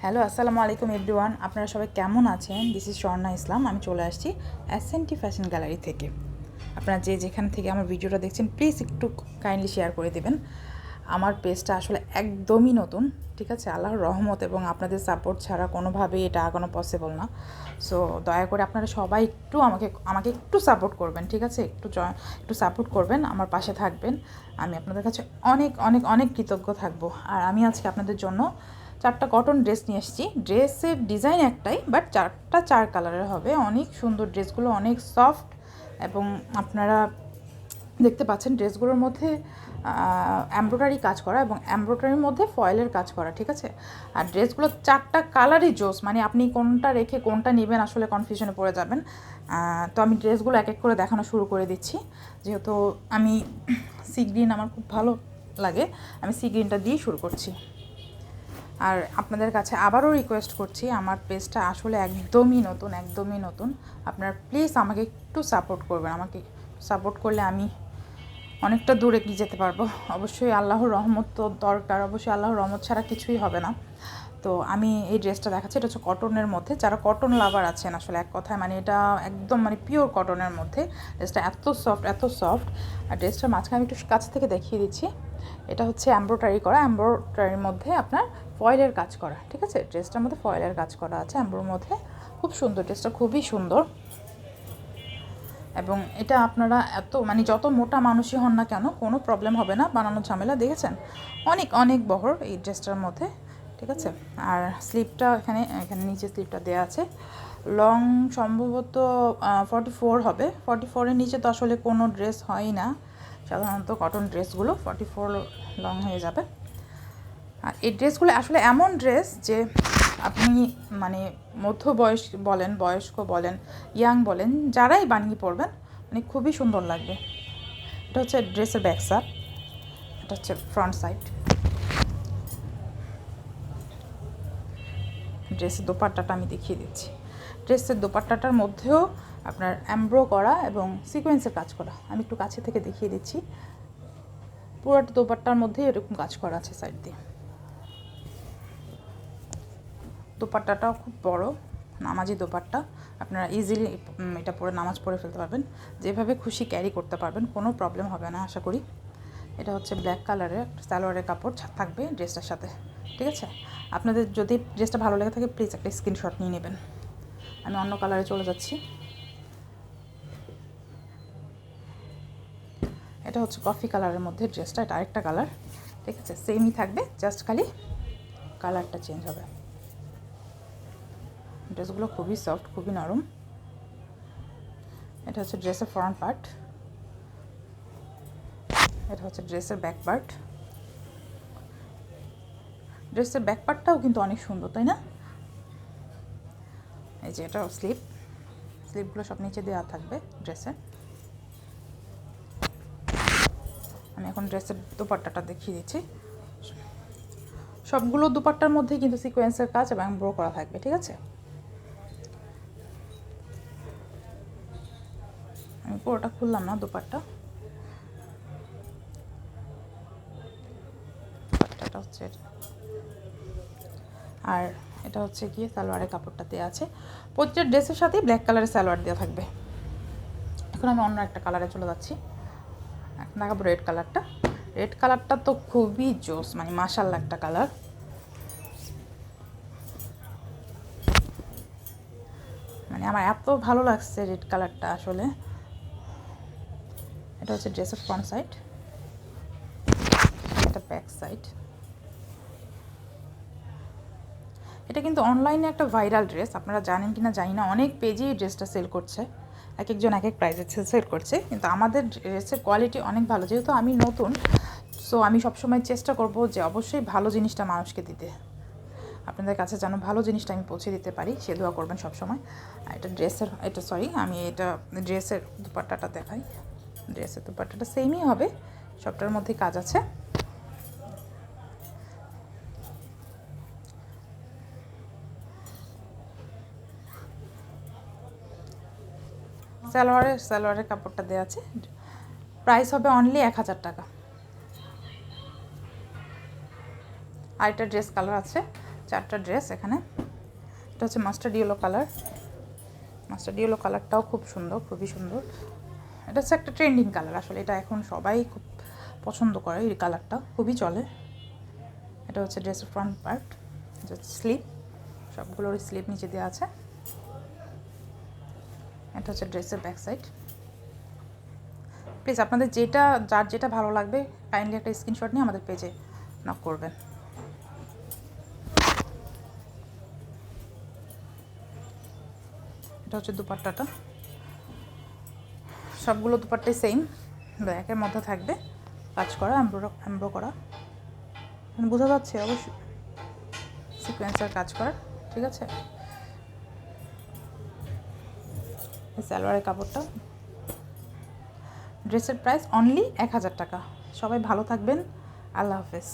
Hello, আসসালামু আলাইকুম everyone. আপনারা সবাই কেমন আছেন? দিস ইজ স্বর্ণা ইসলাম। আমি চলে আসছি এসএনটি ফ্যাশন গ্যালারি থেকে। আপনারা যে যেখান থেকে আমার ভিডিওটা দেখছেন প্লিজ একটু কাইন্ডলি শেয়ার করে দেবেন। আমার পেজটা আসলে একদমই নতুন, ঠিক আছে? আল্লাহর রহমত এবং আপনাদের সাপোর্ট ছাড়া কোনোভাবেই এটা আগানো পসিবল না। সো দয়া করে আপনারা সবাই একটু আমাকে একটু সাপোর্ট করবেন, ঠিক আছে? একটু সাপোর্ট করবেন, আমার পাশে থাকবেন। আমি আপনাদের কাছে অনেক অনেক অনেক কৃতজ্ঞ থাকবো। আর আমি আজকে আপনাদের জন্য 4টা কটন ড্রেস নিয়ে এসেছি। ড্রেসের ডিজাইন একটাই, বাট 4টা 4 কালারের হবে। অনেক সুন্দর ড্রেসগুলো, অনেক সফট, এবং আপনারা দেখতে পাচ্ছেন ড্রেসগুলোর মধ্যে এমব্রয়ডারি কাজ করা এবং এমব্রয়ডারির মধ্যে ফয়েলের কাজ করা, ঠিক আছে? আর ড্রেসগুলো 4টা কালারই জোস, মানে আপনি কোনটা রেখে কোনটা নেবেন আসলে কনফিউশনে পড়ে যাবেন। তো আমি ড্রেসগুলো এক এক করে দেখানো শুরু করে দিচ্ছি। যেহেতু আমি সি গ্রিন আমার খুব ভালো লাগে, আমি সি গ্রিনটা দিয়েই শুরু করছি। আর আপনাদের কাছে আবারও রিকোয়েস্ট করছি, আমার পেজটা আসলে একদমই নতুন। আপনারা প্লিজ আমাকে একটু সাপোর্ট করবেন। আমাকে সাপোর্ট করলে আমি অনেকটা দূরে এগিয়ে যেতে পারবো। অবশ্যই আল্লাহর রহমত তো দরকার, অবশ্যই আল্লাহর রহমত ছাড়া কিছুই হবে না। তো আমি এই ড্রেসটা দেখাচ্ছি, এটা হচ্ছে কটনের মধ্যে। যারা কটন লাভার আছেন আসলে, এক কথায় মানে এটা একদম মানে পিওর কটনের মধ্যে। ড্রেসটা এত সফট। আর ড্রেসটার মাঝখানে আমি একটু কাছ থেকে দেখিয়ে দিচ্ছি। এটা হচ্ছে এমব্রয়ডারি করা, এমব্রয়ডারির মধ্যে আপনার ফয়েলের কাজ করা, ঠিক আছে? ড্রেসটার মধ্যে ফয়েলের কাজ করা আছে এমব্রোর মধ্যে। খুব সুন্দর, ড্রেসটা খুবই সুন্দর। এবং এটা আপনারা মানে যত মোটা মানুষই হন না কেন কোনো প্রবলেম হবে না, বানানোর ঝামেলা দেখেছেন অনেক অনেক বহর এই ড্রেসটার মধ্যে, ঠিক আছে? আর স্লিপটা এখানে নিচে স্লিপটা দেওয়া আছে। লং সম্ভবত 44 হবে। 44-এর নিচে তো আসলে কোনো ড্রেস হয় না, সাধারণত কটন ড্রেসগুলো 44 লং হয়ে যাবে। আর এই ড্রেসগুলো আসলে এমন ড্রেস যে আপনি মানে মধ্যবয়স বলেন, বয়স্ক বলেন, ইয়াং বলেন, যারাই বানিয়ে পরবেন মানে খুবই সুন্দর লাগবে। এটা হচ্ছে ড্রেসের ব্যাক সাইড, এটা হচ্ছে ফ্রন্ট সাইড। ড্রেসের দোপাট্টাটা আমি দেখিয়ে দিচ্ছি। ড্রেসের দোপাট্টাটার মধ্যেও আপনার এমব্রো করা এবং সিকোয়েন্সের কাজ করা। আমি একটু কাছে থেকে দেখিয়ে দিচ্ছি। পুরোটা দোপাট্টার মধ্যে এরকম কাজ করা আছে সাইড দিয়ে। দোপাট্টাটাও খুব বড়, নামাজি দোপাট্টা। আপনারা ইজিলি এটা পরে নামাজ পড়ে ফেলতে পারবেন, যেভাবে খুশি ক্যারি করতে পারবেন, কোনো প্রবলেম হবে না আশা করি। এটা হচ্ছে ব্ল্যাক কালারের সালোয়ারের কাপড় থাকবে ড্রেসটার সাথে, ঠিক আছে? আপনাদের যদি ড্রেসটা ভালো লেগে থাকে প্লিজ একটা স্ক্রিনশট নিয়ে নেবেন। আমি অন্য কালারে চলে যাচ্ছি। এটা হচ্ছে কফি কালারের মধ্যে ড্রেসটা, এটা আরেকটা কালার, ঠিক আছে? সেমই থাকবে, জাস্ট খালি কালারটা চেঞ্জ হবে। ড্রেসগুলো খুবই সফট, খুবই নরম। এটা হচ্ছে ড্রেসের ফ্রন্ট পার্ট, এটা হচ্ছে ড্রেসের ব্যাক পার্ট। ড্রেসের ব্যাক পার্টটাও কিন্তু অনেক সুন্দর, তাই না? এই যে এটা স্লিপগুলো সব নিচে দেওয়া থাকবে ড্রেসে। আমি এখন ড্রেসের দুপাট্টাটা দেখিয়ে দিচ্ছি। সবগুলো দুপাট্টার মধ্যেই কিন্তু সিকোয়েন্সের কাজ এবং ব্রো করা থাকবে, ঠিক আছে? আমি পুরোটা খুললাম না দুপাট্টাটা হচ্ছে এটা। আর এটা হচ্ছে গিয়ে সালোয়ারের কাপড়টা দেওয়া আছে। প্রত্যেকটা ড্রেসের সাথেই ব্ল্যাক কালারের সালোয়ার দেওয়া থাকবে। এখন আমি অন্য একটা কালারে চলে যাচ্ছি। এখন দেখাবো রেড কালারটা। রেড কালারটা তো খুবই জোস, মানে মাশাআল্লাহ একটা কালার। মানে আমার এত ভালো লাগছে রেড কালারটা আসলে। এটা হচ্ছে ড্রেসের ফ্রন্ট সাইড, এটা ব্যাক সাইড। এটা কিন্তু অনলাইনে একটা ভাইরাল ড্রেস, আপনারা জানেন কি না জানি না। অনেক পেজেই এই ড্রেসটা সেল করছে, এক একজন এক এক প্রাইসে সেল করছে, কিন্তু আমাদের ড্রেসের কোয়ালিটি অনেক ভালো। যেহেতু আমি নতুন, সো আমি সবসময় চেষ্টা করব যে অবশ্যই ভালো জিনিসটা মানুষকে দিতে, আপনাদের কাছে যেন ভালো জিনিসটা আমি পৌঁছে দিতে পারি, সে দোয়া করবেন সবসময়। আর আমি এটা ড্রেসের দুপাট্টাটা দেখাই। ড্রেসের দুপাট্টাটা সেমই হবে, সবটার মধ্যেই কাজ আছে। সালোয়ারের কাপড়টা দেওয়া আছে। প্রাইস হবে অনলি 1000 টাকা। আরেকটা ড্রেস কালার আছে, 4টা ড্রেস এখানে। এটা হচ্ছে mustard yellow colour. Mustard yellow কালারটাও খুব সুন্দর, খুবই সুন্দর। এটা হচ্ছে একটা ট্রেন্ডিং কালার, আসলে এটা এখন সবাই খুব পছন্দ করে, এই কালারটা খুবই চলে। এটা হচ্ছে ড্রেসের ফ্রন্ট পার্ট, স্লিপ, সবগুলোর স্লিপ নিচে দেওয়া আছে। এটা হচ্ছে ড্রেসের ব্যাক সাইড। প্লিজ আপনাদের যার যেটা ভালো লাগবে কাইন্ডলি একটা স্ক্রিনশট নিয়ে আমাদের পেজে নক করবেন। এটা হচ্ছে দুপাট্টাটা, সবগুলো দুপাট্টাই সেম, ব্ল্যাকের মধ্যে থাকবে, কাজ করা, এমব্রো করা, বোঝা যাচ্ছে অবশ্যই সিকোয়েন্সের কাজ করা, ঠিক আছে। সালোয়ারের কাপড়টা। ড্রেসের প্রাইস অনলি 1000 টাকা। সবাই ভালো থাকবেন, আল্লাহ হাফেজ।